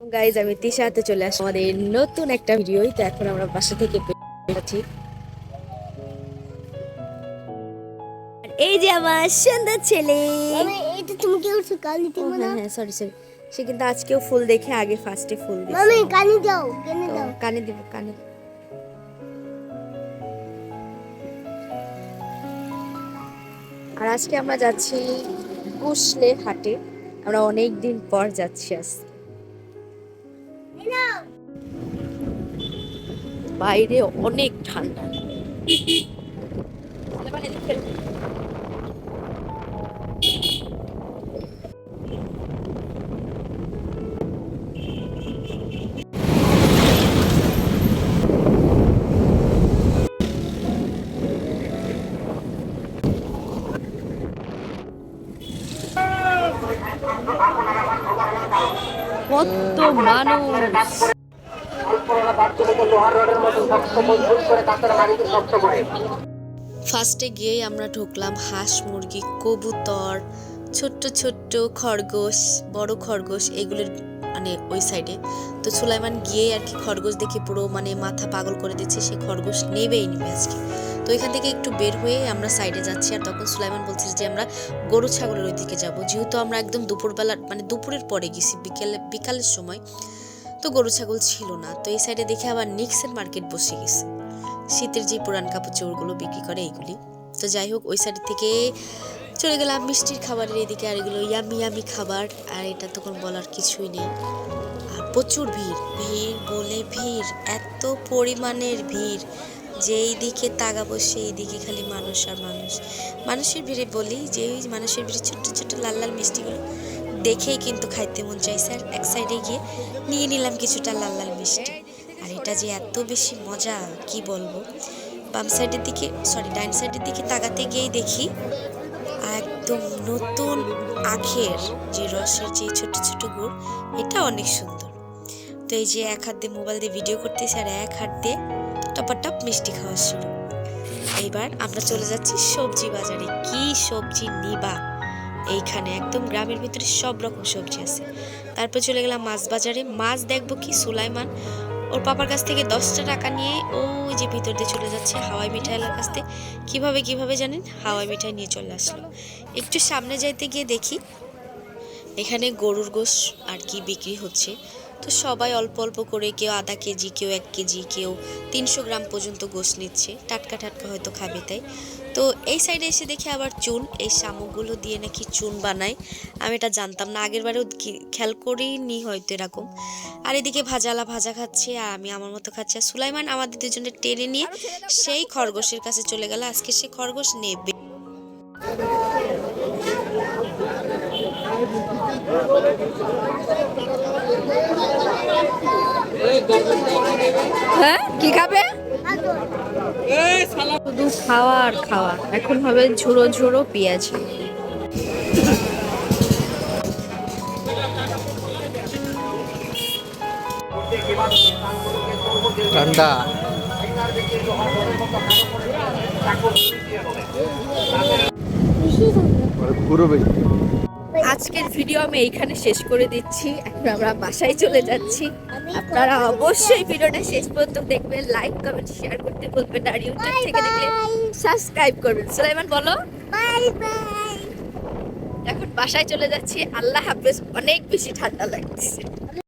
Guys আমি তিশাতে চলে আসি আমাদের নতুন একটা ভিডিও। তো এখন আমরা বাসা থেকে বেরোচ্ছি। এই যে আমার সুন্দর ছেলে, এটা তুমি কি করছো? কানি দিও না। হ্যাঁ সরি সরি, সে কিন্তু আজকেও ফুল দেখে আগে ফার্স্টে ফুল দিয়েছে। মামি কানি দাও, কানি দাও। কানে দিব কানে। আর আজকে আমরা যাচ্ছি কুশলে হাটে। আমরা অনেক দিন পর যাচ্ছি আজকে। বাইরে অনেক ঠান্ডা। কত মানুষ! ফার্স্টে গিয়ে আমরা ঢুকলাম হাঁস, মুরগি, কবুতর, ছোট্ট ছোট্ট খরগোশ, বড় খরগোশ, এগুলোর মানে ওই সাইডে। তো সুলাইমান গিয়ে আর কি খরগোশ দেখে পুরো মানে মাথা পাগল করে দিচ্ছে, সে খরগোশ নেবেই নিবে আজকে। তো এখান থেকে একটু বের হয়ে আমরা সাইডে যাচ্ছি। আর তখন সুলাইমান বলছে যে আমরা গরু ছাগলের ওই দিকে যাবো, যেহেতু আমরা একদম দুপুরবেলা মানে দুপুরের পরে গেছি, বিকালের সময়। তো গরু ছাগল ছিল না। তো এই সাইডে দেখে আবার নিক্সের মার্কেট বসে গেছে, শীতের যে পুরান কাপড় চোপড়গুলো বিক্রি করে এইগুলি। তো যাই হোক, ওই সাইড থেকে চলে গেলাম মিষ্টির খাবারের এদিকে। আর এগুলো ইয়ামি ইয়ামি খাবার, আর এটা তখন বলার কিছুই নেই। আর প্রচুর ভিড়, ভিড় বলে ভিড়, এত পরিমাণের ভিড়, যেই দিকে তাকাবো সেই দিকে খালি মানুষ আর মানুষ। মানুষের ভিড়ে বলি যে ওই মানুষের ভিড়ে ছোট্ট ছোট্ট লাল লাল মিষ্টিগুলো দেখেই কিন্তু খাইতে মন চাইছে। আর এক সাইডে গিয়ে নিয়ে নিলাম কিছুটা লাল লাল মিষ্টি। আর এটা যে এত বেশি মজা কি বলবো। বাম সাইডের দিকে ডাইন সাইডের দিকে তাকাতে গিয়েই দেখি একদম নতুন আখের যে রসের যে ছোট ছোট গুড়, এটা অনেক সুন্দর। তো এই যে এক হাত দিয়ে মোবাইল দিয়ে ভিডিও করতেছি আর এক হাত দিয়ে টপাটপ মিষ্টি খাওয়া শুরু। এইবার আমরা চলে যাচ্ছি সবজি বাজারে। কি সবজি নিবা, এইখানে একদম গ্রামের ভিতরে সব রকম সবজি আছে। তারপর চলে গেলাম মাছ বাজারে। মাছ দেখবো কি, সুলাইমান ওর পাপার কাছ থেকে 10টা টাকা নিয়ে ওই যে ভিতর দিয়ে চলে যাচ্ছে হাওয়াই মিঠাইয়ের কাছ থেকে। কিভাবে জানেন, হাওয়াই মিঠাই নিয়ে চলে আসলো। একটু সামনে যাইতে গিয়ে দেখি এখানে গরুর গোশ আর কি বিক্রি হচ্ছে। তো সবাই অল্প অল্প করে, কেউ আধা কেজি, কেউ 1 কেজি, কেউ 300 গ্রাম পর্যন্ত গোশ নিচ্ছে, টাটকা টাটকা হয়তো খাবে তাই। তো এই সাইডে এসে দেখি আবার চুন, এই শামুকগুলো দিয়ে নাকি চুন বানায়। আমি এটা জানতাম না, আগের বারেও খেয়াল করিনি হয়তো এরকম। আর এদিকে ভাজালা ভাজা খাচ্ছে, আর আমি আমার মতো খাচ্ছি। আর সুলাইমান আমাদের দুজনে টেনে নিয়ে সেই খরগোশের কাছে চলে গেল, আজকে সে খরগোশ নেবে। হ্যাঁ কি খাবে? শুধু খাওয়া আর খাওয়া। এখন হবে ঝুড়ো ঝুড়ো পেঁয়াজি। ঠান্ডা আজকের ভিডিও আমি এইখানে শেষ করে দিচ্ছি। এখন আমরা বাসায় চলে যাচ্ছি। আপনারা অবশ্যই ভিডিওটা শেষ পর্যন্ত দেখবেন, লাইক কমেন্ট শেয়ার করতে বলবেন, আর ইউটিউব থেকে দেখলে সাবস্ক্রাইব করবেন। সুলাইমান বলো বাই বাই। এখন বাসায় চলে যাচ্ছি। আল্লাহ হাফেজ। অনেক বেশি ঠান্ডা লাগছে।